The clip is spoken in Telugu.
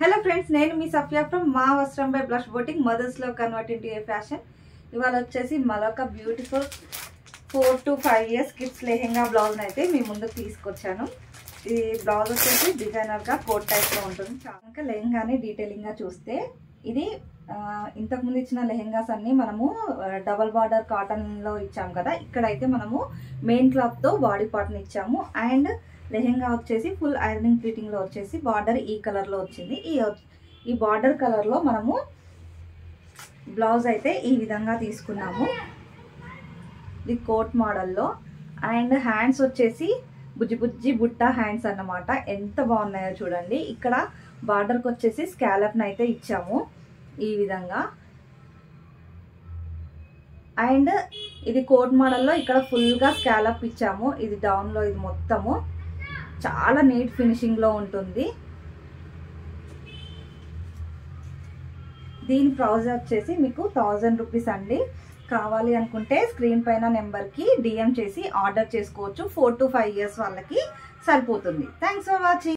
హలో ఫ్రెండ్స్, నేను మీ సఫియా ఫ్రమ్ మా వస్త్రం బై బ్లష్ బోటింగ్ మదర్స్ లో కన్వర్ట్ ఇంటూ ఏ ఫ్యాషన్. ఇవాళ వచ్చేసి మరొక beautiful 4 to 5 years kids lehenga blouse అయితే మీ ముందుకు తీసుకొచ్చాను. ఈ బ్లౌజ్ వచ్చేసి డిజైనర్ గా కోట్ టైప్ లో ఉంటుంది. ఇంకా లెహెంగాని డీటెయిలింగ్ గా చూస్తే ఇది ఇంతకుముందు ఇచ్చిన లెహెంగాస్ అన్ని మనము డబల్ బార్డర్ కాటన్ లో ఇచ్చాము కదా. ఇక్కడైతే మనము మెయిన్ క్లాత్ తో బాడీ పార్ట్ ని ఇచ్చాము. అండ్ లెహెంగా వచ్చేసి ఫుల్ ఐరనింగ్ ఫిట్టింగ్ లో వచ్చేసి బార్డర్ ఈ కలర్ లో వచ్చింది. ఈ బార్డర్ కలర్ లో మనము బ్లౌజ్ అయితే ఈ విధంగా తీసుకున్నాము. ఇది కోట్ మోడల్లో. అండ్ హ్యాండ్స్ వచ్చేసి బుజ్జి బుజ్జి బుట్ట హ్యాండ్స్ అన్నమాట. ఎంత బాగున్నాయో చూడండి. ఇక్కడ బార్డర్కి వచ్చేసి స్కాలప్ అయితే ఇచ్చాము ఈ విధంగా. అండ్ ఇది కోట్ మోడల్లో ఇక్కడ ఫుల్ గా స్కాలప్ ఇచ్చాము. ఇది డౌన్ లో ఇది మొత్తము చాలా నీట్ ఫినిషింగ్ లో ఉంటుంది. దీని ప్రైస్ వచ్చేసి మీకు 1000 రూపీస్ అండి. కావాలి అనుకుంటే స్క్రీన్ పైన నెంబర్కి డిఎం చేసి ఆర్డర్ చేసుకోవచ్చు. 4 to 5 years వాళ్ళకి సరిపోతుంది. Thanks for watching.